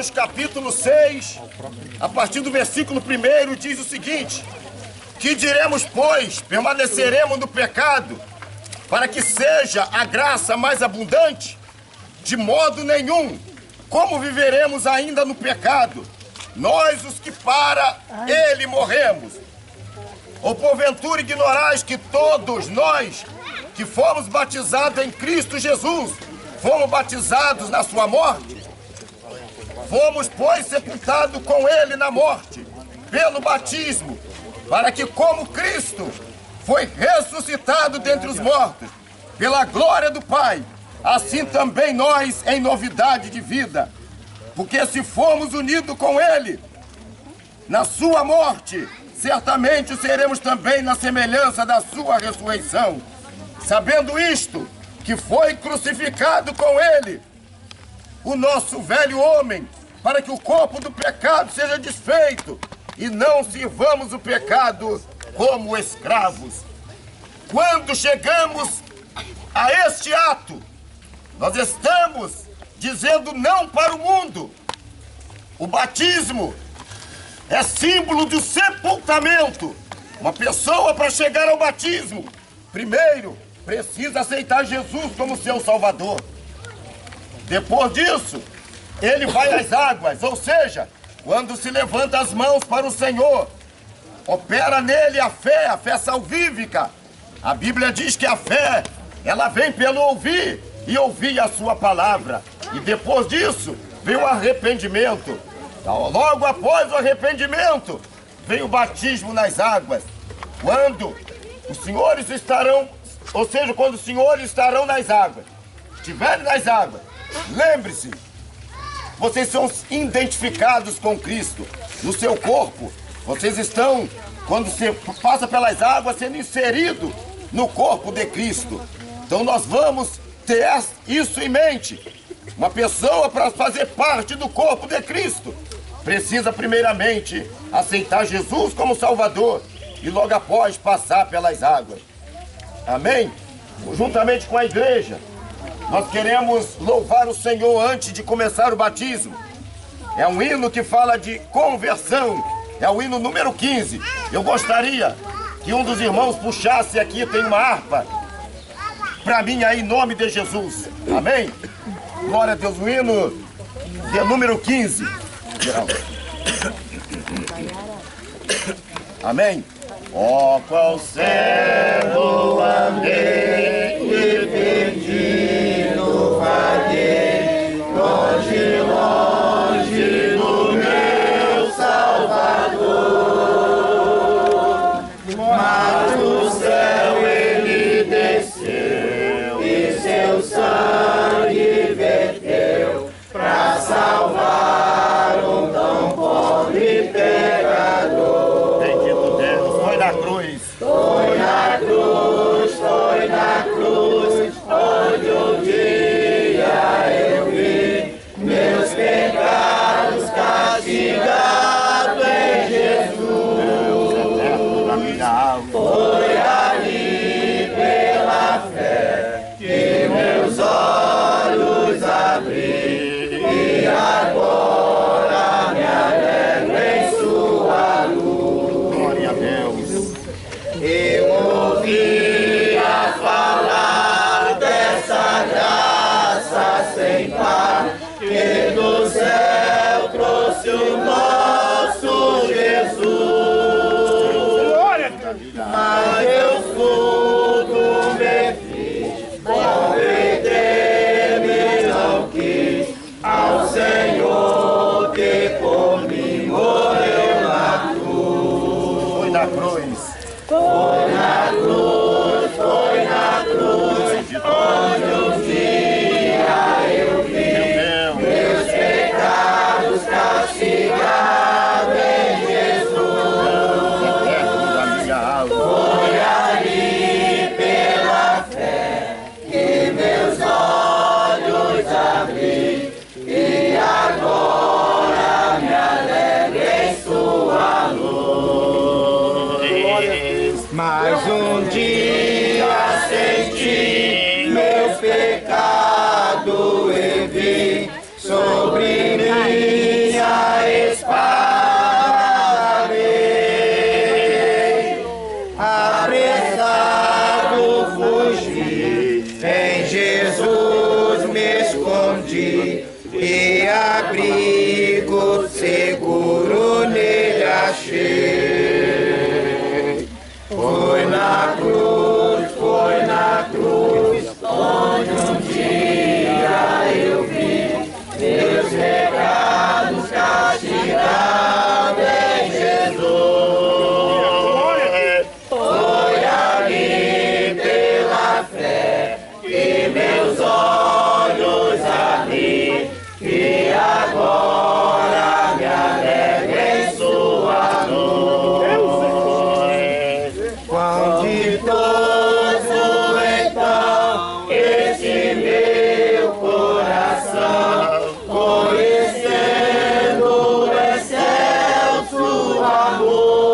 Romanos capítulo 6, a partir do versículo 1, diz o seguinte: que diremos, pois? Permaneceremos no pecado, para que seja a graça mais abundante? De modo nenhum. Como viveremos ainda no pecado, nós os que para ele morremos? Ou porventura ignorais que todos nós que fomos batizados em Cristo Jesus, fomos batizados na sua morte? Fomos, pois, sepultados com ele na morte, pelo batismo, para que, como Cristo foi ressuscitado dentre os mortos, pela glória do Pai, assim também nós em novidade de vida. Porque se formos unidos com ele na sua morte, certamente seremos também na semelhança da sua ressurreição. Sabendo isto, que foi crucificado com ele o nosso velho homem, para que o corpo do pecado seja desfeito, e não sirvamos o pecado como escravos. Quando chegamos a este ato, nós estamos dizendo não para o mundo. O batismo é símbolo do sepultamento. Uma pessoa, para chegar ao batismo, primeiro precisa aceitar Jesus como seu Salvador. Depois disso, ele vai às águas, ou seja, quando se levanta as mãos para o Senhor, opera nele a fé salvífica. A Bíblia diz que a fé, ela vem pelo ouvir, e ouvir a sua palavra. E depois disso, vem o arrependimento. Logo após o arrependimento, vem o batismo nas águas. Quando os senhores estarão, ou seja, quando os senhores estarão nas águas, estiverem nas águas, lembre-se, vocês são identificados com Cristo no seu corpo. Vocês estão, quando você passa pelas águas, sendo inserido no corpo de Cristo. Então nós vamos ter isso em mente. Uma pessoa, para fazer parte do corpo de Cristo, precisa primeiramente aceitar Jesus como Salvador e logo após passar pelas águas. Amém? Juntamente com a igreja, nós queremos louvar o Senhor antes de começar o batismo. É um hino que fala de conversão. É o hino número 15. Eu gostaria que um dos irmãos puxasse aqui, tem uma harpa, para mim aí, em nome de Jesus. Amém? Glória a Deus. O hino de número 15. Amém? Ó, qual céu andei e perdido vaguei, longe, longe do meu Salvador. Mas do céu ele desceu e seu sangue verteu para salvar um tão pobre pecador. Bendito Deus, foi na cruz. Foi na cruz, foi na cruz. abrigo seguro nele achei. Foi na cruz, onde um dia eu vi meus pecados castigados em Jesus. Foi ali pela fé que meus olhos abri, e agora me alegro em sua luz. Quão ditoso então este meu coração, conhecendo o excelso amor,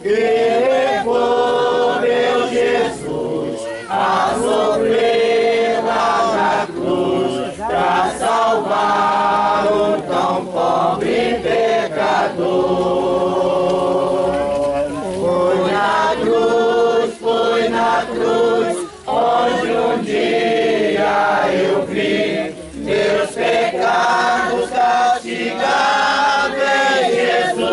que levou meu Jesus a sofrer lá na cruz, pra salvar um tão pobre pecador. Foi na cruz, onde um dia eu vi meus pecados castigados em Jesus.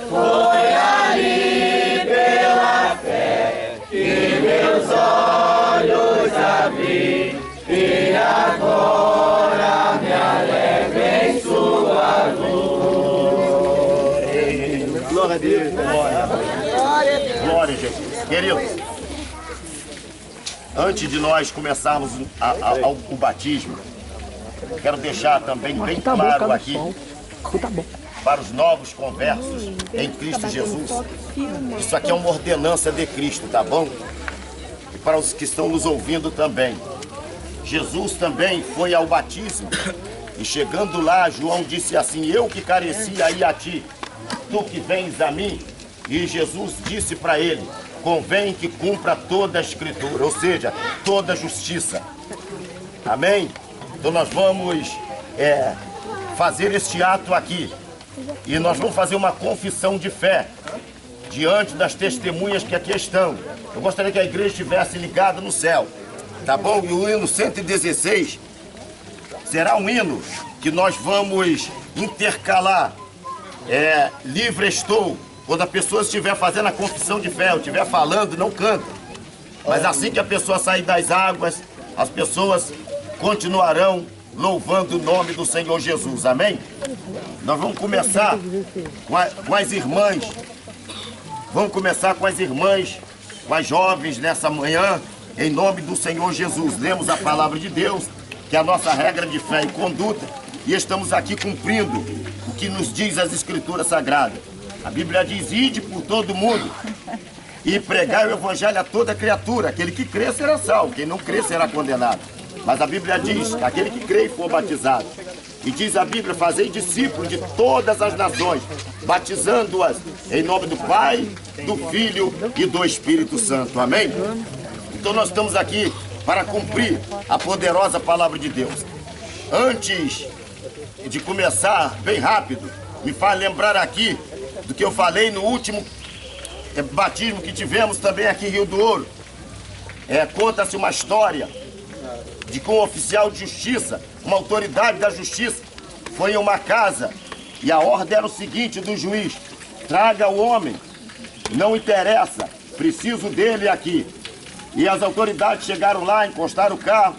Foi ali pela fé que meus olhos abri, e agora me alegro em sua luz. Glória a Deus. Glória a Jesus. Queridos, antes de nós começarmos o batismo, quero deixar também bem claro aqui para os novos conversos em Cristo Jesus. Isso aqui é uma ordenança de Cristo, tá bom? E para os que estão nos ouvindo também. Jesus também foi ao batismo e chegando lá, João disse assim: eu que carecia ir a ti, tu que vens a mim. E Jesus disse para ele: convém que cumpra toda a escritura, ou seja, toda a justiça. Amém? Então nós vamos fazer este ato aqui. E nós vamos fazer uma confissão de fé diante das testemunhas que aqui estão. Eu gostaria que a igreja estivesse ligada no céu, tá bom? E o hino 116 será um hino que nós vamos intercalar. Livre estou. Quando a pessoa estiver fazendo a confissão de fé, ou estiver falando, não canta. Mas assim que a pessoa sair das águas, as pessoas continuarão louvando o nome do Senhor Jesus. Amém? Nós vamos começar com as irmãs. Vamos começar com as irmãs, com as jovens nessa manhã, em nome do Senhor Jesus. Lemos a palavra de Deus, que é a nossa regra de fé e conduta, e estamos aqui cumprindo o que nos diz as Escrituras Sagradas. A Bíblia diz: ide por todo mundo e pregai o evangelho a toda criatura. Aquele que crê será salvo, quem não crê será condenado. Mas a Bíblia diz: aquele que crê e for batizado. E diz a Bíblia: fazei discípulos de todas as nações, batizando-as em nome do Pai, do Filho e do Espírito Santo. Amém? Então nós estamos aqui para cumprir a poderosa palavra de Deus. Antes de começar, bem rápido, me faz lembrar aqui do que eu falei no último batismo que tivemos também aqui em Rio do Ouro. Conta-se uma história de que um oficial de justiça, uma autoridade da justiça, foi em uma casa e a ordem era o seguinte do juiz: traga o homem, não interessa, preciso dele aqui. E as autoridades chegaram lá, encostaram o carro,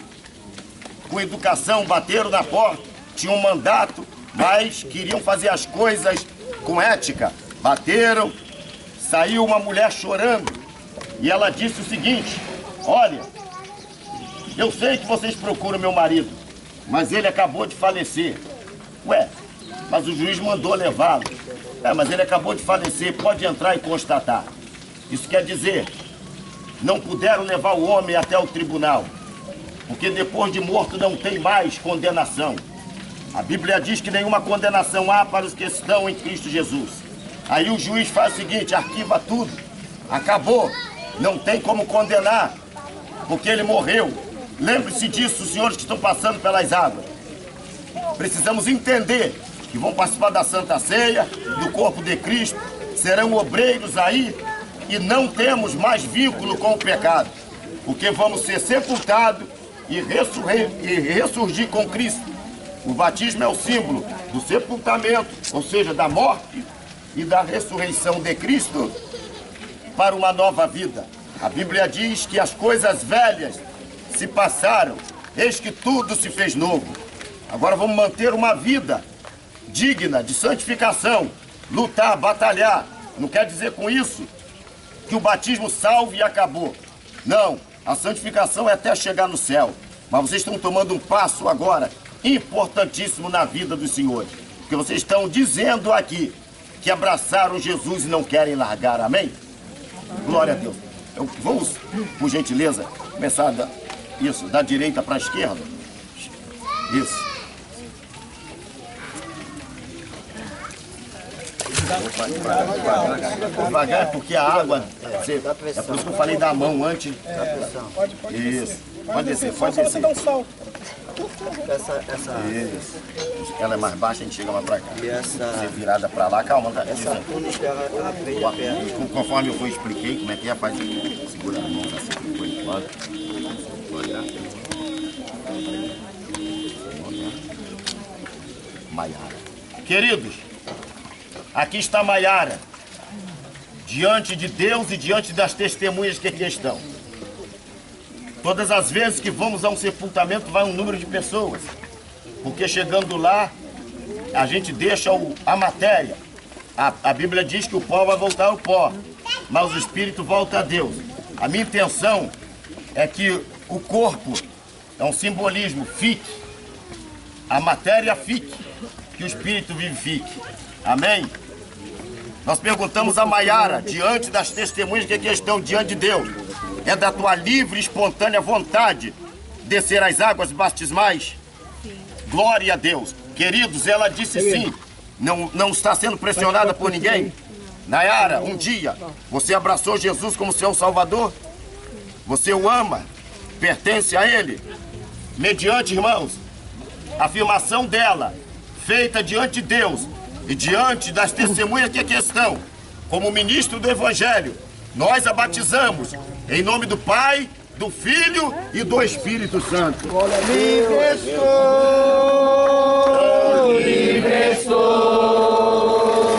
com educação, bateram na porta, tinham um mandato, mas queriam fazer as coisas com ética. Bateram, saiu uma mulher chorando e ela disse o seguinte: olha, eu sei que vocês procuram meu marido, mas ele acabou de falecer. Ué, mas o juiz mandou levá-lo. Mas ele acabou de falecer, pode entrar e constatar. Isso quer dizer, não puderam levar o homem até o tribunal, porque depois de morto não tem mais condenação. A Bíblia diz que nenhuma condenação há para os que estão em Cristo Jesus. Aí o juiz faz o seguinte: arquiva tudo, acabou, não tem como condenar, porque ele morreu. Lembre-se disso, os senhores que estão passando pelas águas. Precisamos entender que vão participar da Santa Ceia, do corpo de Cristo, serão obreiros aí e não temos mais vínculo com o pecado, porque vamos ser sepultados e ressurgir com Cristo. O batismo é o símbolo do sepultamento, ou seja, da morte e da ressurreição de Cristo para uma nova vida. A Bíblia diz que as coisas velhas se passaram, eis que tudo se fez novo. Agora vamos manter uma vida digna de santificação, lutar, batalhar. Não quer dizer com isso que o batismo salve e acabou. Não, a santificação é até chegar no céu. Mas vocês estão tomando um passo agora importantíssimo na vida dos senhores. Porque vocês estão dizendo aqui que abraçaram Jesus e não querem largar, amém? Glória a Deus. Vamos, por gentileza, começar da direita para a esquerda. Isso. Devagar, porque a água, é por isso que eu falei da mão antes. Isso. Pode descer, pode descer. Isso. Ela é mais baixa, a gente chega mais pra cá. Você virada pra lá, calma, tá? Conforme eu expliquei como é que é, faz. Segura a mão assim, por enquanto. Olha. Maiara. Queridos, aqui está Maiara, diante de Deus e diante das testemunhas que aqui estão. Todas as vezes que vamos a um sepultamento vai um número de pessoas, porque chegando lá a gente deixa a matéria. A Bíblia diz que o pó vai voltar ao pó, mas o espírito volta a Deus. A minha intenção é que o corpo é um simbolismo, fique, a matéria fique, que o espírito vivifique. Amém? Nós perguntamos a Maiara, diante das testemunhas que aqui estão diante de Deus, é da tua livre e espontânea vontade descer as águas batismais? Sim. Glória a Deus. Queridos, ela disse sim. Não está sendo pressionada por ninguém. Nayara, um dia, você abraçou Jesus como seu Salvador? Você o ama? Pertence a Ele? Mediante, irmãos, a afirmação dela, feita diante de Deus e diante das testemunhas que aqui estão, como ministro do Evangelho, nós a batizamos em nome do Pai, do Filho e do Espírito Santo. Livre estou,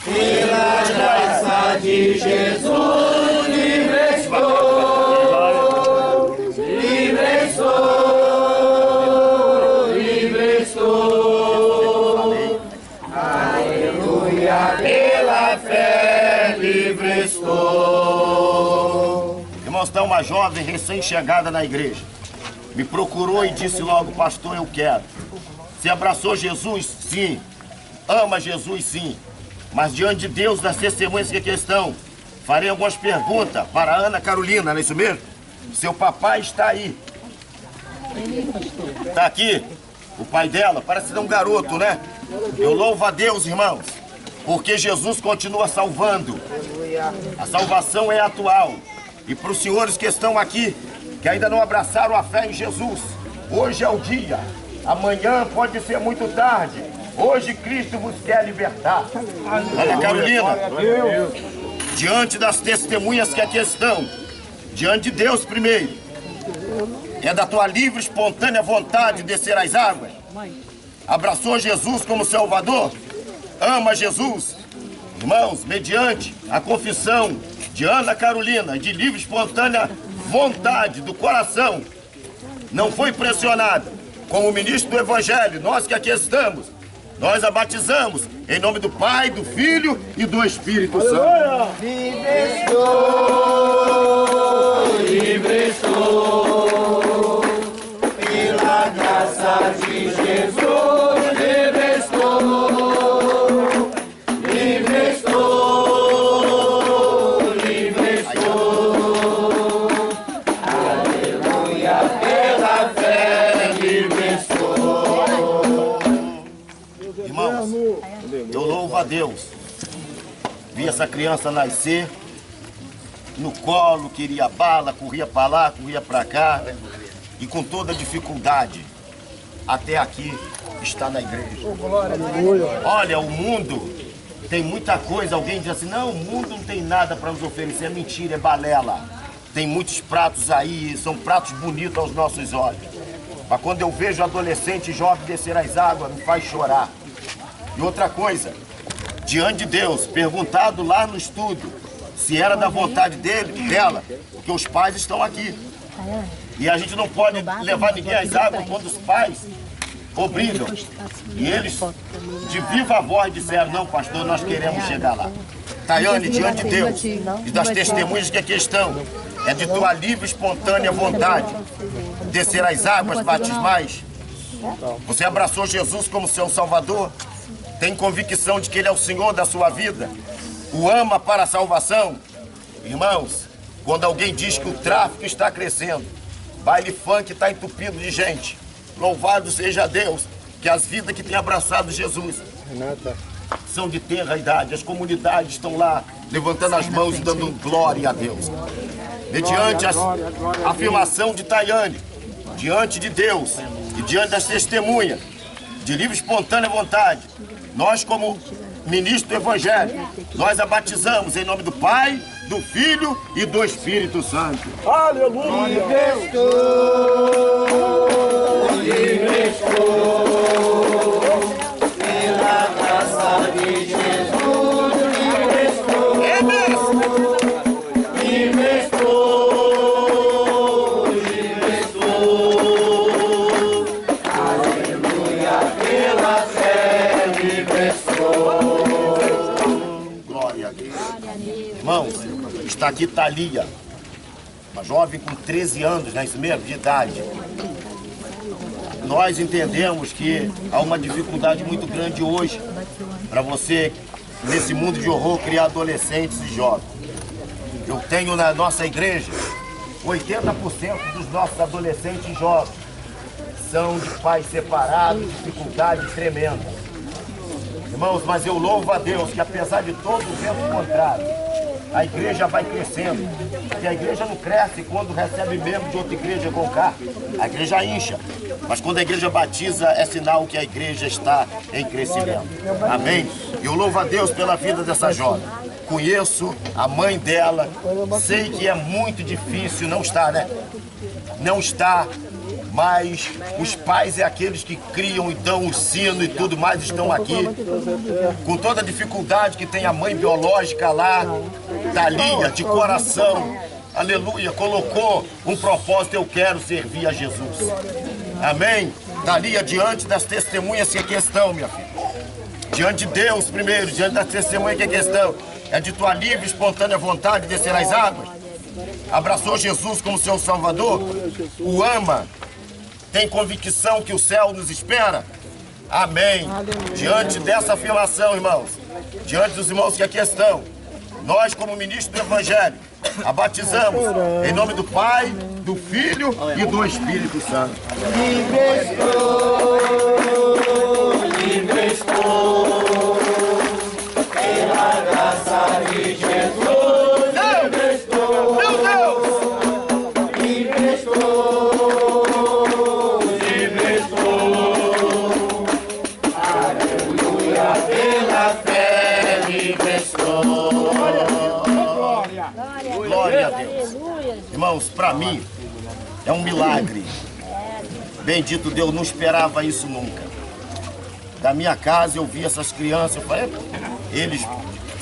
pela graça de Jesus, livre estou, livre estou, livre estou. Aleluia, pela fé, livre estou. Irmãos, está uma jovem recém-chegada na igreja. Me procurou e disse logo, pastor, eu quero. Você abraçou Jesus? Sim. Ama Jesus? Sim. Mas diante de Deus, das testemunhas que aqui estão, farei algumas perguntas para a Ana Carolina, não é isso mesmo? Seu papai está aí. Está aqui. O pai dela parece ser um garoto, né? Eu louvo a Deus, irmãos, porque Jesus continua salvando. A salvação é atual. E para os senhores que estão aqui, que ainda não abraçaram a fé em Jesus, hoje é o dia. Amanhã pode ser muito tarde. Hoje Cristo vos quer libertar. Ana Carolina, diante das testemunhas que aqui estão, diante de Deus primeiro, é da tua livre, espontânea vontade descer as águas? Abraçou Jesus como Salvador? Ama Jesus? Irmãos, mediante a confissão de Ana Carolina, de livre, espontânea vontade do coração, não foi pressionada, como ministro do Evangelho, nós que aqui estamos, nós a batizamos em nome do Pai, do Filho e do Espírito Santo. Livre estou, livre estou, pela graça de Jesus, livre estou, livre estou, livre estou, aleluia, pela fé, livre estou. Irmãos, eu louvo a Deus. Vi essa criança nascer no colo, queria bala, corria para lá, corria para cá, e com toda dificuldade, até aqui está na igreja. Olha, o mundo tem muita coisa. Alguém diz assim, não, o mundo não tem nada para nos oferecer. É mentira, é balela. tem muitos pratos aí, são pratos bonitos aos nossos olhos. Mas quando eu vejo adolescente jovem descer as águas, me faz chorar. E outra coisa, diante de Deus, perguntado lá no estudo se era da vontade dela, porque os pais estão aqui. E a gente não pode levar ninguém às águas quando os pais obrigam. E eles, de viva voz, disseram, não, pastor, nós queremos chegar lá. Tayane, diante de Deus e das testemunhas que aqui estão, é de tua livre e espontânea vontade descer as águas batismais. Você abraçou Jesus como seu Salvador, tem convicção de que Ele é o Senhor da sua vida, o ama para a salvação. Irmãos, quando alguém diz que o tráfico está crescendo, baile funk está entupido de gente, louvado seja Deus, que as vidas que têm abraçado Jesus são de tenra idade, as comunidades estão lá levantando as mãos e dando glória a Deus. Mediante a afirmação de Tayane, diante de Deus e diante das testemunhas, de livre e espontânea vontade, nós como ministro do Evangelho, nós a batizamos em nome do Pai, do Filho e do Espírito Santo. Aleluia! Livre estou, pela graça de Jesus, livre estou, livre estou, livre estou, aleluia, pela fé, livre estou. Glória a Deus. Irmãos, está aqui Thalia, uma jovem com 13 anos, né, isso mesmo, de idade. Nós entendemos que há uma dificuldade muito grande hoje para você, nesse mundo de horror, criar adolescentes e jovens. Eu tenho na nossa igreja, 80% dos nossos adolescentes e jovens são de pais separados, dificuldade tremenda. Irmãos, mas eu louvo a Deus que apesar de todo o vento contrário, a igreja vai crescendo. E a igreja não cresce quando recebe membro de outra igreja com cá. A igreja incha. Mas quando a igreja batiza, é sinal que a igreja está em crescimento. Amém? Eu louvo a Deus pela vida dessa jovem. Conheço a mãe dela. Sei que é muito difícil, não está, né? Não está. Mas os pais é aqueles que criam e dão o sino e tudo mais, estão aqui. Com toda a dificuldade que tem a mãe biológica lá, Thalia, de coração, aleluia, colocou um propósito, eu quero servir a Jesus. Amém? Thalia, diante das testemunhas que aqui estão, minha filha. Diante de Deus primeiro, diante das testemunhas que aqui estão. É de tua livre e espontânea vontade de descer as águas. Abraçou Jesus como seu Salvador, o ama. Tem convicção que o céu nos espera? Amém. Aleluia. Diante dessa afirmação, irmãos, diante dos irmãos que aqui estão, nós como ministro do Evangelho, a batizamos em nome do Pai, do Filho e do Espírito Santo. Livre estou, livre estou, pela graça de Jesus, livre estou, meu Deus, livre estou. Glória a Deus. Irmãos, para mim é um milagre. Bendito Deus, não esperava isso nunca. Da minha casa eu vi essas crianças, eu falei, eles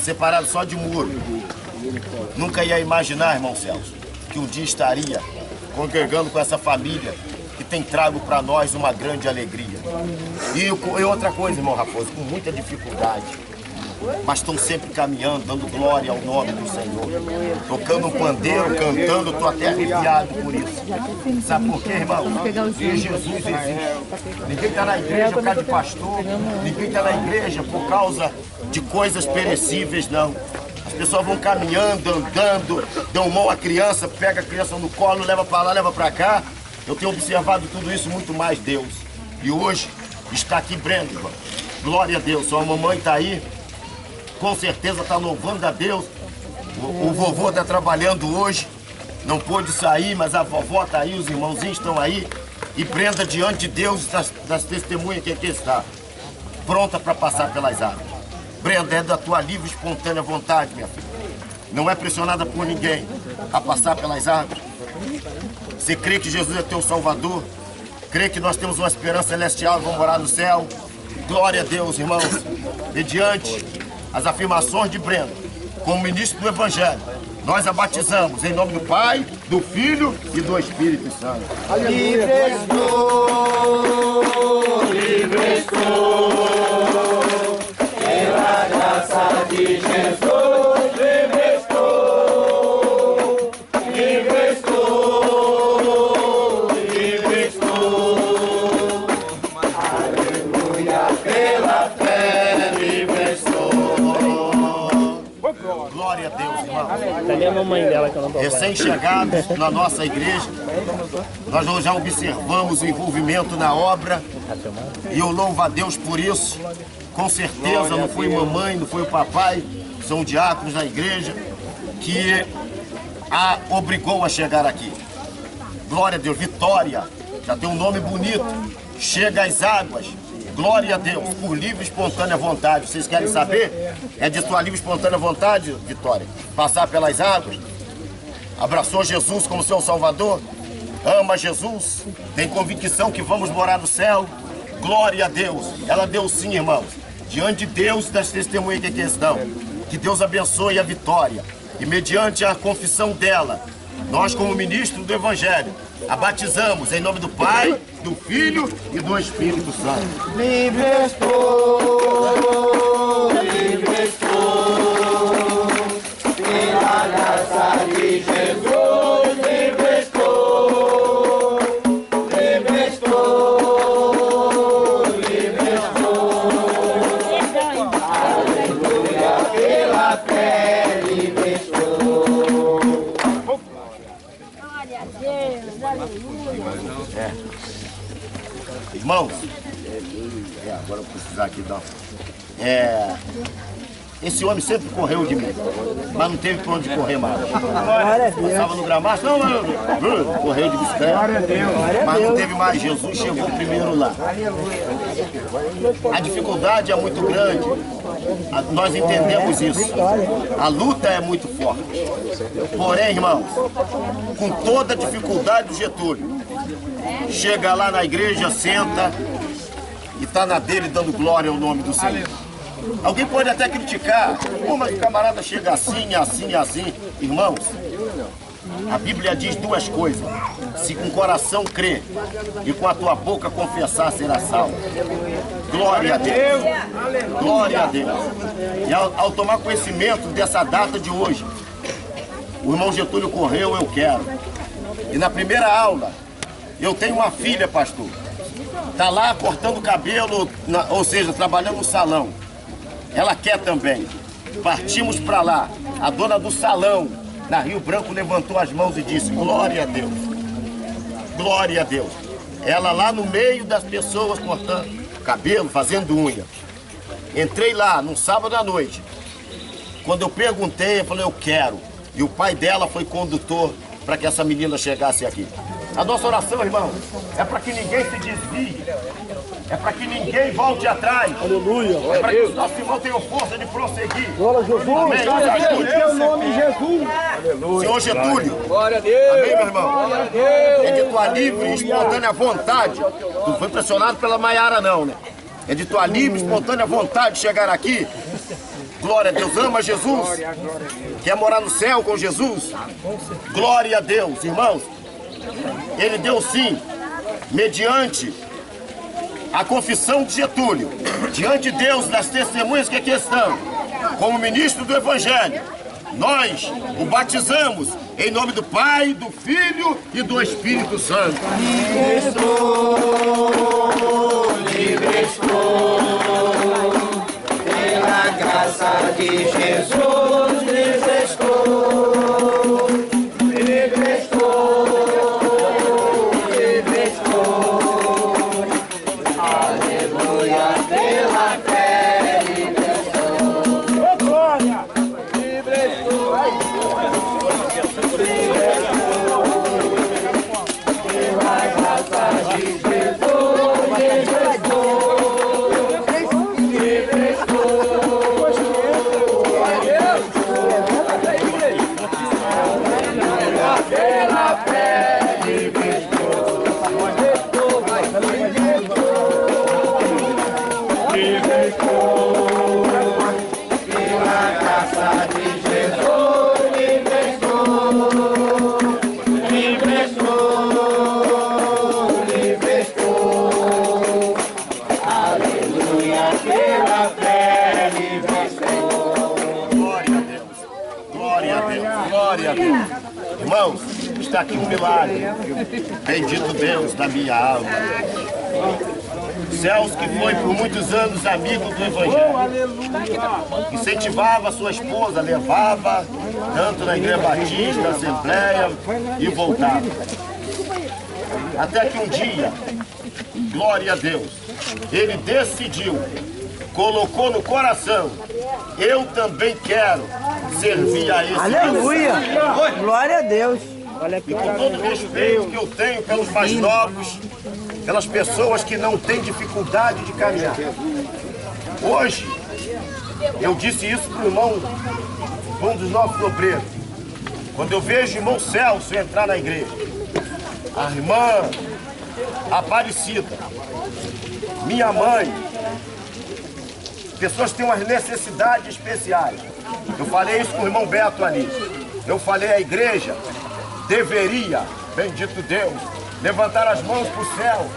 separados só de muro. Nunca ia imaginar, irmão Celso, que um dia estaria congregando com essa família que tem trago para nós uma grande alegria. E outra coisa, irmão Raposo, com muita dificuldade, mas estão sempre caminhando, dando glória ao nome do Senhor, tocando um pandeiro, cantando, estou até arrepiado por isso. Sabe por quê, irmão? Porque Jesus existe. Ninguém está na igreja por causa de pastor, ninguém está na igreja por causa de coisas perecíveis, não. As pessoas vão caminhando, andando, dão mão à criança, pega a criança no colo, leva para lá, leva para cá. Eu tenho observado tudo isso muito mais, Deus. E hoje está aqui Brenda, irmão. Glória a Deus, sua mamãe está aí. Com certeza está louvando a Deus. O vovô está trabalhando hoje, não pôde sair, mas a vovó está aí, os irmãozinhos estão aí. E Brenda diante de Deus, das testemunhas que aqui está, pronta para passar pelas águas. Brenda, é da tua livre e espontânea vontade, minha filha. não é pressionada por ninguém a passar pelas águas. Você crê que Jesus é teu Salvador? Crê que nós temos uma esperança celestial, vamos morar no céu? Glória a Deus, irmãos. Mediante as afirmações de Breno, como ministro do Evangelho, nós a batizamos em nome do Pai, do Filho e do Espírito Santo. Livre estou, pela graça de Jesus, livre estou, livre estou, livre estou. Aleluia, pela fé, livre estou. Glória a Deus, irmão. Cadê a mamãe dela que eu não tô vendo? Recém-chegados na nossa igreja, nós já observamos o envolvimento na obra e eu louvo a Deus por isso. Com certeza não foi mamãe, não foi o papai, são diáconos da igreja que a obrigou a chegar aqui. Glória a Deus, Vitória, já tem um nome bonito, chega às águas. Glória a Deus, por livre e espontânea vontade. Vocês querem saber? É de sua livre e espontânea vontade, Vitória, passar pelas águas? Abraçou Jesus como seu Salvador? Ama Jesus? Tem convicção que vamos morar no céu? Glória a Deus. Ela deu sim, irmãos. Diante de Deus, das testemunhas que aqui estão. Que Deus abençoe a Vitória. E mediante a confissão dela, nós como ministro do Evangelho, a batizamos em nome do Pai, do Filho e do Espírito Santo. Livre estou, pela graça de Jesus, livre estou, livre estou, livre estou. Aleluia, pela fé, livre estou. Glória a Deus, aleluia. Irmãos, agora eu vou precisar aqui dar. Esse homem sempre correu de mim, mas não teve por onde correr mais. Passava no gramado, correu de bicicleta, mas não teve mais. Jesus chegou primeiro lá. A dificuldade é muito grande, nós entendemos isso. A luta é muito forte. Porém, irmãos, com toda a dificuldade do Getúlio, chega lá na igreja, senta e está na dele dando glória ao nome do Senhor. Alguém pode até criticar, mas o camarada chega assim, assim, assim. Irmãos, a Bíblia diz duas coisas: se com o coração crer e com a tua boca confessar, será salvo. Glória a Deus. Glória a Deus. E ao tomar conhecimento dessa data de hoje, o irmão Getúlio correu, eu quero. E na primeira aula, eu tenho uma filha, pastor. Está lá cortando cabelo, ou seja, trabalhando no salão. Ela quer também. Partimos para lá. A dona do salão, na Rio Branco, levantou as mãos e disse: glória a Deus. Glória a Deus. Ela lá no meio das pessoas cortando cabelo, fazendo unha. Entrei lá num sábado à noite. Quando eu perguntei, eu falei: eu quero. E o pai dela foi condutor para que essa menina chegasse aqui. A nossa oração, irmão, é para que ninguém se desvie. É para que ninguém volte atrás. Aleluia. É para que os nossos irmãos tenham força de prosseguir. Glória a Jesus. Amém. Em teu nome, Jesus. Aleluia. Senhor Getúlio. Glória a Deus. Amém, meu irmão. Glória a Deus. É de tua livre e espontânea vontade. Tu não foi pressionado pela Maiara, não, né? É de tua livre e espontânea vontade de chegar aqui. Glória a Deus. Ama Jesus. Quer morar no céu com Jesus? Glória a Deus, irmãos. Ele deu sim, mediante a confissão de Getúlio, diante de Deus, das testemunhas que aqui estão, como ministro do Evangelho, nós o batizamos em nome do Pai, do Filho e do Espírito Santo. Livre estou, pela graça de Jesus, livre estou, livre estou, livre estou, aleluia, pela fé, livre estou, oh, glória, livre estou, pela graça de Jesus, livre estou. Glória a Deus. Irmãos, está aqui um milagre. Bendito Deus da minha alma. Celso, que foi por muitos anos amigo do Evangelho, incentivava a sua esposa, levava tanto na Igreja Batista, na Assembleia e voltava. Até que um dia, glória a Deus, ele decidiu, colocou no coração, eu também quero servir a esse Deus. Aleluia! Glória a Deus! E com todo o respeito que eu tenho pelos mais novos, pelas pessoas que não têm dificuldade de caminhar. Hoje, eu disse isso para o irmão, um dos nossos obreiros. Quando eu vejo o irmão Celso entrar na igreja, a irmã Aparecida, minha mãe, pessoas que têm umas necessidades especiais. Eu falei isso com o irmão Beto ali. Eu falei, a igreja deveria, bendito Deus, levantar as mãos para o céu,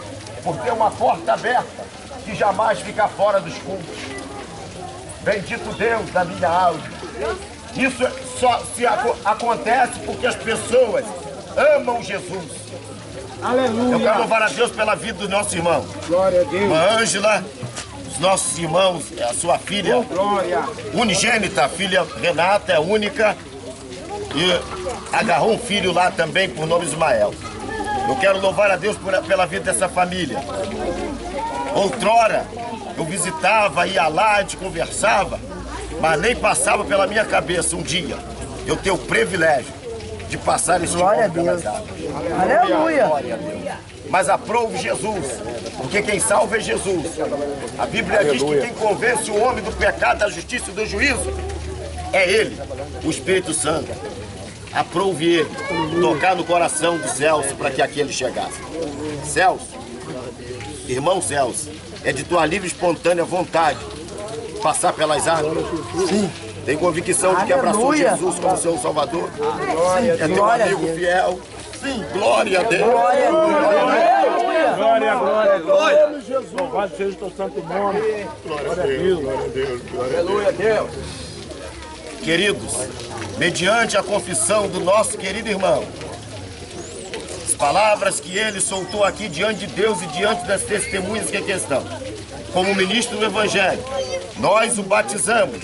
por ter uma porta aberta que jamais fica fora dos cultos. Bendito Deus da minha alma. Isso só acontece porque as pessoas amam Jesus. Aleluia! Eu quero louvar a Deus pela vida do nosso irmão. Glória a Deus! Irmã Ângela, os nossos irmãos, a sua filha Glória! unigênita, a filha Renata é única. E agarrou um filho lá também por nome Ismael. Eu quero louvar a Deus pela vida dessa família. Outrora, eu visitava, ia lá, a gente conversava, mas nem passava pela minha cabeça um dia eu ter o privilégio de passar esse Glória a homem pelas Deus. águas. Aleluia! Glória a Deus. Mas aprove Jesus, porque quem salva é Jesus. A Bíblia diz que quem convence o homem do pecado, da justiça e do juízo é Ele, o Espírito Santo. Aprove Ele tocar no coração do Celso para que aqui ele chegasse. Celso, irmão Celso, é de tua livre e espontânea vontade passar pelas águas? Sim. Tem convicção de que abraçou Jesus como seu Salvador? É teu amigo fiel? Sim. Glória a Deus. Glória a Deus! Glória, glória, glória. Louvado seja o teu santo nome. Glória a Deus, glória a Deus, glória a Deus. Queridos, mediante a confissão do nosso querido irmão, as palavras que ele soltou aqui diante de Deus e diante das testemunhas que aqui estão, como ministro do Evangelho, nós o batizamos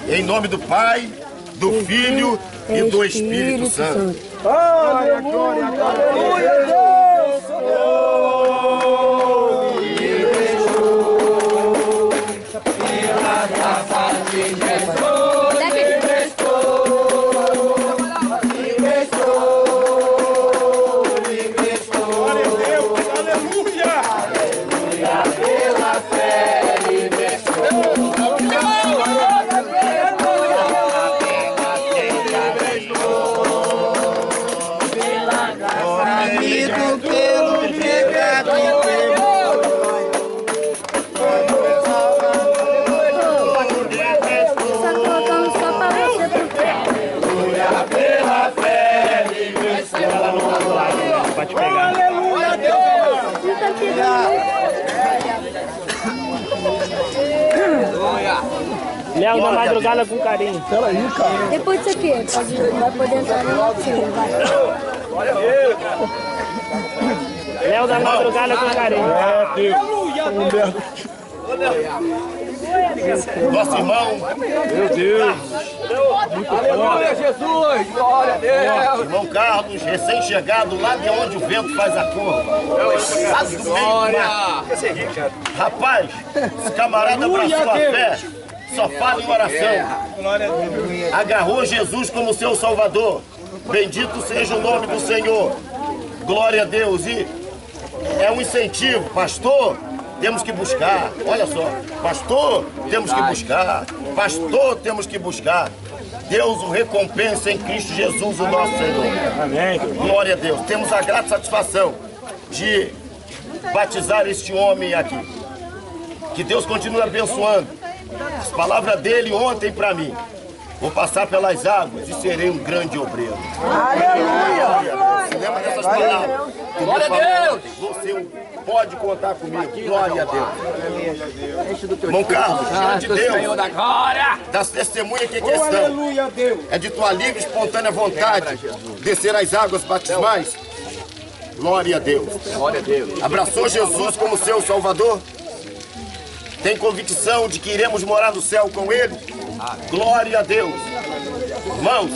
em nome do Pai, do Filho e do Espírito Santo. Glória, glória, aleluia, Deus! Léo da madrugada com carinho. Peraí, cara. Depois disso aqui, vai poder entrar no notinho, vai. Léo da madrugada com carinho. Nosso irmão, Meu Deus! Aleluia, Jesus! Glória a Deus! irmão Carlos, recém-chegado lá de onde o vento faz a curva. Glória! Rapaz, esse camarada abraçou a fé, só fala em oração. Agarrou Jesus como seu Salvador. Bendito seja o nome do Senhor. Glória a Deus. E é um incentivo, pastor. Temos que buscar, olha só, pastor, temos que buscar, pastor, temos que buscar. Deus o recompensa em Cristo Jesus, o nosso Senhor. Amém. Glória a Deus. Temos a grata satisfação de batizar este homem aqui. Que Deus continue abençoando. As palavras dele ontem para mim. Vou passar pelas águas e serei um grande obreiro. Aleluia! Se lembra dessas palavras? Tu me falou, você pode contar comigo. Glória a Deus. Irmão Carlos, diante de Deus, das testemunhas que estão, Aleluia a Deus. é de tua livre e espontânea vontade descer as águas batismais. Glória a Deus. Glória a Deus. Abraçou Jesus como seu Salvador? Tem convicção de que iremos morar no céu com Ele? Glória a Deus. Irmãos,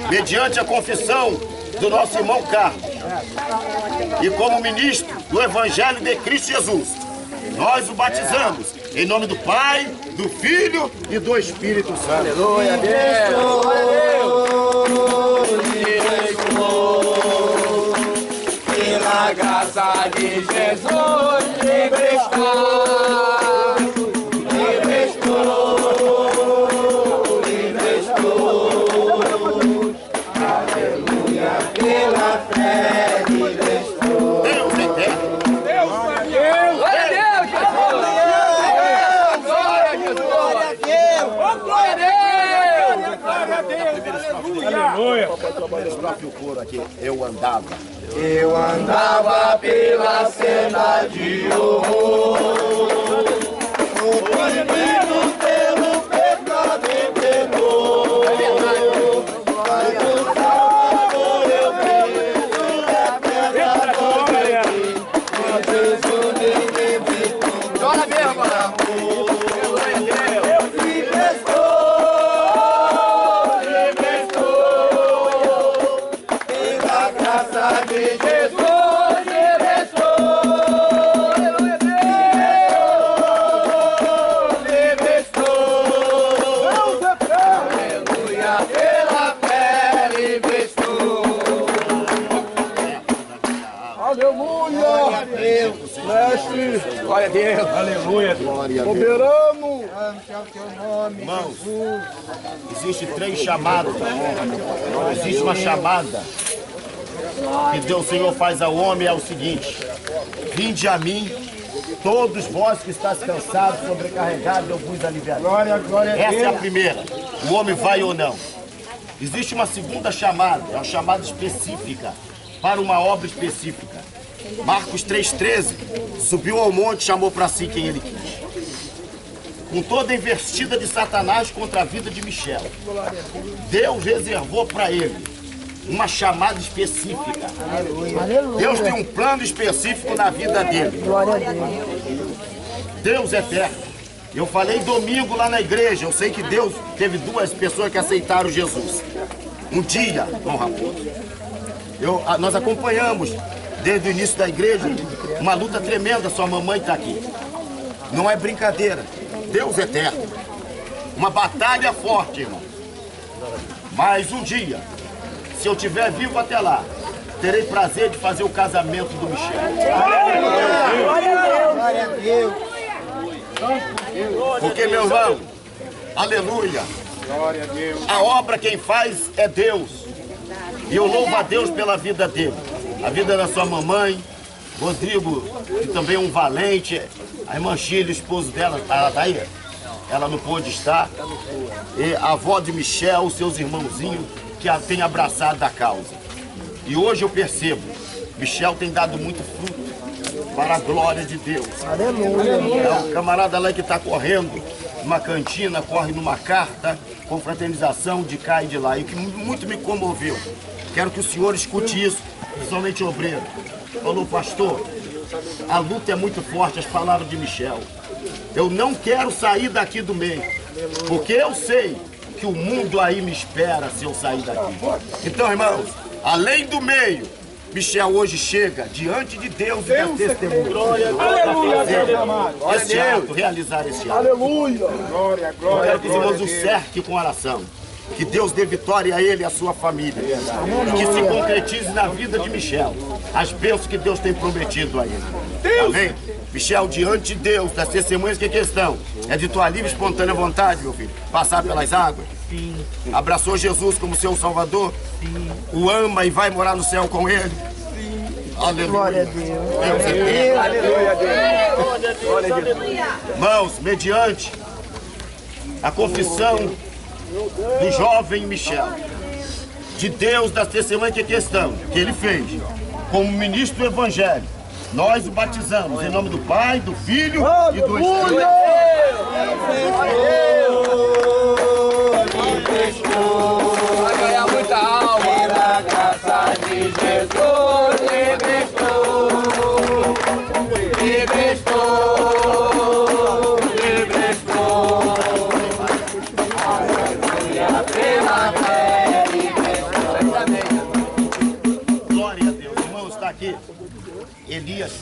mediante a confissão do nosso irmão Carlos e como ministro do Evangelho de Cristo Jesus, nós o batizamos em nome do Pai, do Filho e do Espírito Santo. Aleluia a Deus. Glória a Deus. Pela graça de Jesus, livre está. Livre estou. Livre estou. Aleluia. Pela fé, livre estou. Deus eterno. Glória a Deus, Jesus. Glória a Jesus. Glória a Deus. Glória a Deus. Aleluia. O coro aqui. Eu andava. Eu andava pela cena de horror, oprimido pelo pecado e temor. Mas o Salvador eu vi, eterna glória, com Jesus me libertou. Chora mesmo, glória a Deus. Aleluia. Glória a Deus. Soberano. Irmãos, existe 3 chamadas. Existe uma chamada que Deus, o Senhor, faz ao homem, é o seguinte: vinde a mim, todos vós que estáis cansados, sobrecarregados, eu vos aliviarei. Glória a Deus. Essa é a primeira. O homem vai ou não. Existe uma segunda chamada, é uma chamada específica, para uma obra específica. Marcos 3,13, subiu ao monte e chamou para si quem ele quis. Com toda a investida de Satanás contra a vida de Michel, Deus reservou para ele uma chamada específica. Deus tem um plano específico na vida dele. Deus é eterno. Eu falei domingo lá na igreja, eu sei que Deus teve 2 pessoas que aceitaram Jesus. Um dia, Dom Raposo, nós acompanhamos desde o início da igreja uma luta tremenda, sua mamãe está aqui. Não é brincadeira, Deus é eterno. Uma batalha forte, irmão. Mas um dia, se eu estiver vivo até lá, terei prazer de fazer o casamento do Michel. Glória a Deus. Porque, meu irmão, aleluia, Glória a Deus. a obra quem faz é Deus. E eu louvo a Deus pela vida dele. A vida da sua mamãe, Rodrigo, que também é um valente, a irmã Chile, o esposo dela, ela tá aí? Ela não pôde estar. E a avó de Michel, os seus irmãozinhos, que a tem abraçado a causa. E hoje eu percebo, Michel tem dado muito fruto para a glória de Deus. Aleluia. É o camarada lá que está correndo numa cantina, corre numa carta, com fraternização de cá e de lá. E que muito me comoveu. Quero que o senhor escute isso, principalmente obreiro. Falou, pastor, a luta é muito forte, as palavras de Michel. Eu não quero sair daqui do meio, porque eu sei que o mundo aí me espera se eu sair daqui. Então, irmãos, além do meio, Michel hoje chega diante de Deus e das testemunhas. Aleluia, Deus amado. Esse ato, realizar esse ato. Aleluia. Glória, Eu glória, quero que os irmãos o glória. cerquem com oração. Que Deus dê vitória a ele e a sua família. E que se concretize na vida de Michel as bênçãos que Deus tem prometido a ele. Amém? Michel, diante de Deus, das testemunhas que aqui estão, é de tua livre e espontânea vontade, meu filho, passar pelas águas. Sim. Abraçou Jesus como seu Salvador. Sim. O ama e vai morar no céu com ele. Sim. Aleluia. Glória a Deus. Deus é Deus. Aleluia a Deus. Glória a Deus. Irmãos, mediante a confissão do jovem Michel, de Deus, das testemunhas que aqui estão, que ele fez, como ministro do Evangelho, nós o batizamos em nome do Pai, do Filho e do Espírito. Vai ganhar muita alma. Pela graça de Jesus, livre estou. Livre estou. Livre estou. Aleluia, pela fé, livre estou. Glória a Deus. Irmão, está aqui Elias,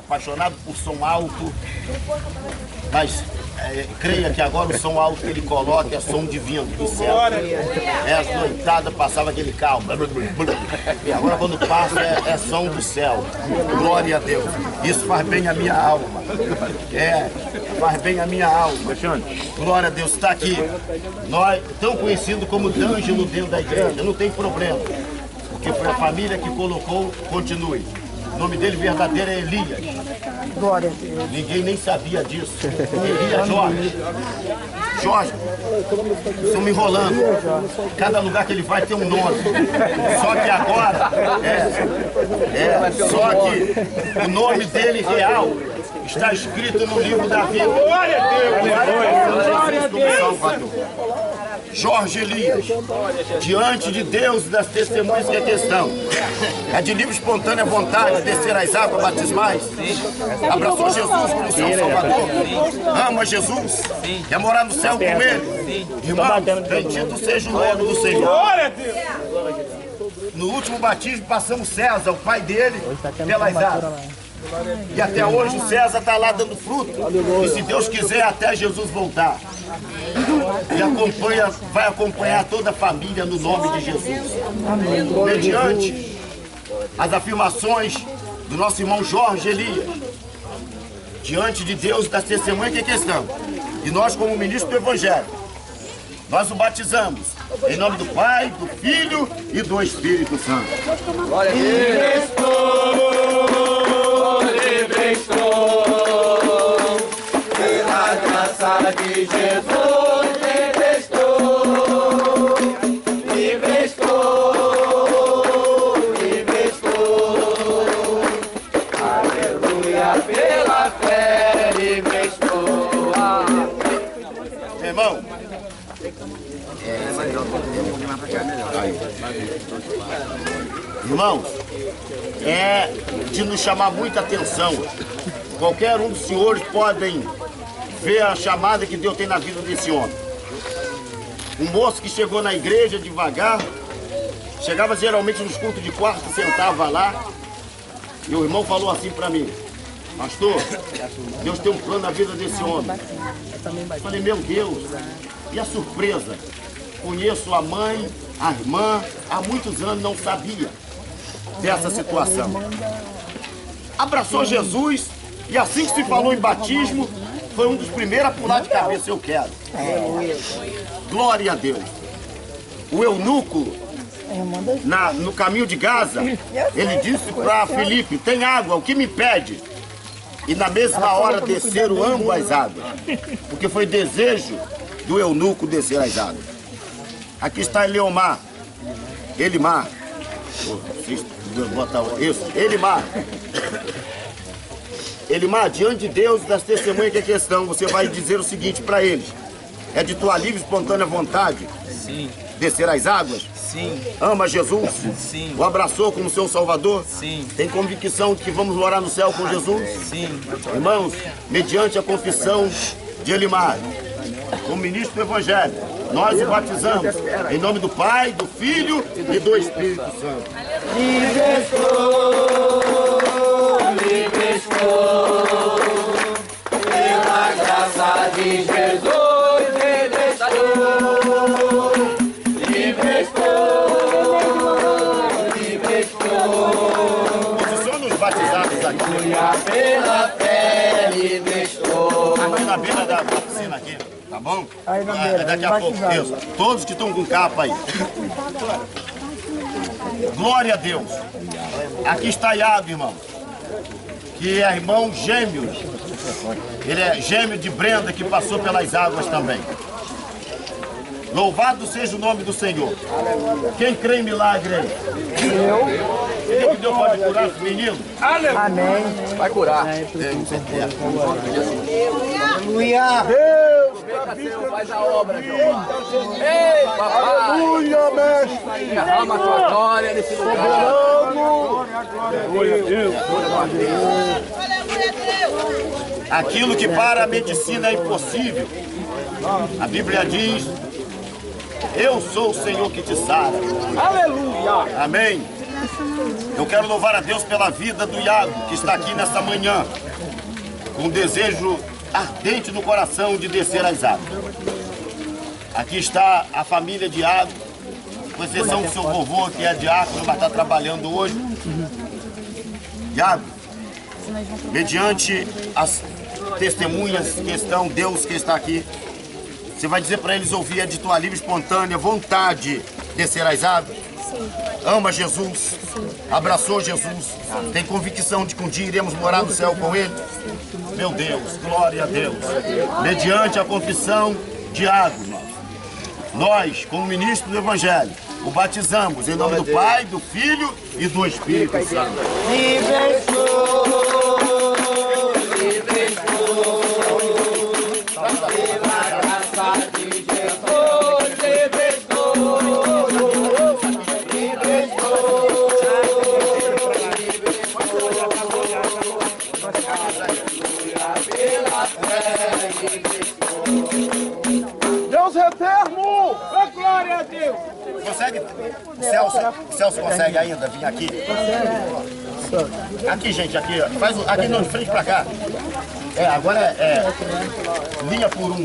apaixonado por som alto, mas creia que agora o som alto que ele coloca é som divino do céu. As noitadas passavam aquele carro. E agora quando passa é som do céu. Glória a Deus. Isso faz bem a minha alma. Faz bem a minha alma. Glória a Deus. Está aqui. Nós, tão conhecido como D'Angelo dentro da igreja, não tem problema. Porque foi a família que colocou, continue. O nome dele verdadeiro é Elias. Glória a Deus. Ninguém nem sabia disso. Elias Jorge. Jorge, estão me enrolando. Cada lugar que ele vai tem um nome. Só que agora, só que o nome dele real está escrito no livro da vida. Glória a Deus! Glória a Deus! Salvador. Jorge Elias, diante de Deus e das testemunhas que aqui estão, é de livre espontânea vontade descer as águas batismais, abraçou Jesus como seu Salvador, ama Jesus, quer morar no céu com Ele. Irmãos, bendito seja o nome do Senhor. Glória a Deus! No último batismo passamos César, o pai dele, pelas águas. E até hoje o César está lá dando fruto. E se Deus quiser, até Jesus voltar. E vai acompanhar toda a família no nome de Jesus. Mediante as afirmações do nosso irmão Jorge Elias, diante de Deus e das testemunhas que aqui estão. E nós, como ministro do Evangelho, nós o batizamos em nome do Pai, do Filho e do Espírito Santo. Glória a Deus. Livre estou, pela graça de Jesus, livre estou, livre estou, livre estou, aleluia, pela fé, livre estou. Meu irmão, irmãos, é de nos chamar muita atenção. Qualquer um dos senhores podem ver a chamada que Deus tem na vida desse homem. Um moço que chegou na igreja devagar, chegava geralmente nos cultos de quarta, sentava lá, e o irmão falou assim para mim: pastor, Deus tem um plano na vida desse homem. Eu falei: meu Deus, e a surpresa? Conheço a mãe, a irmã, há muitos anos não sabia dessa situação. Abraçou Jesus e assim que se falou em batismo, foi um dos primeiros a pular de cabeça: eu quero. Glória a Deus. O eunuco, no caminho de Gaza, ele disse para Filipe: tem água, o que me pede? E na mesma hora desceram ambas as águas, porque foi desejo do eunuco descer as águas. Aqui está Elimar. Elimar, diante de Deus e das testemunhas que aqui estão, você vai dizer o seguinte para eles: é de tua livre e espontânea vontade? Sim. Descer as águas? Sim. Ama Jesus? Sim. O abraçou como seu Salvador? Sim. Tem convicção de que vamos morar no céu com Jesus? Sim. Irmãos, mediante a confissão de Elimar, como ministro do Evangelho, nós o batizamos em nome do Pai, do Filho e do Espírito Santo. Livre estou, pela graça de Jesus, livre estou, livre estou, livre estou. Posiciona os batizados aqui. Pela fé, livre estou. Aqui na beira da piscina aqui, tá bom? Aí na beira, Daqui a pouco, Deus. Todos que estão com capa aí. Glória a Deus. Aqui está Iago, irmão, que é irmão gêmeo. Ele é gêmeo de Brenda, que passou pelas águas também. Louvado seja o nome do Senhor. Quem crê em milagre aí? Entendeu que Deus pode curar esse menino? Amém. Vai curar. Aleluia. Senhor, faz a obra, Jeová. Ei, papai. Aleluia, mestre. Derrama a tua glória nesse lugar. Glória a Deus. Aquilo que para a medicina é impossível. A Bíblia diz: eu sou o Senhor que te sara. Aleluia. Amém. Eu quero louvar a Deus pela vida do Iago, que está aqui nessa manhã, com um desejo ardente no coração de descer as águas. Aqui está a família de Iago, com exceção do seu vovô, que é diácono, mas está trabalhando hoje. Iago, mediante as testemunhas que estão, Deus que está aqui, você vai dizer para eles ouvir de tua livre, espontânea vontade descer as águas? Sim. Ama Jesus? Sim. Abraçou Jesus? Sim. Tem convicção de que um dia iremos morar no céu com Ele? Sim. Meu Deus, glória a Deus. Mediante a confissão de Iago, nós, como ministro do Evangelho, o batizamos em nome do Pai, do Filho e do Espírito Santo. Deus eterno. Glória a Deus. Consegue? O Celso consegue ainda vir aqui? Aqui, gente, aqui. Faz aqui não, de frente pra cá. Agora é linha por um.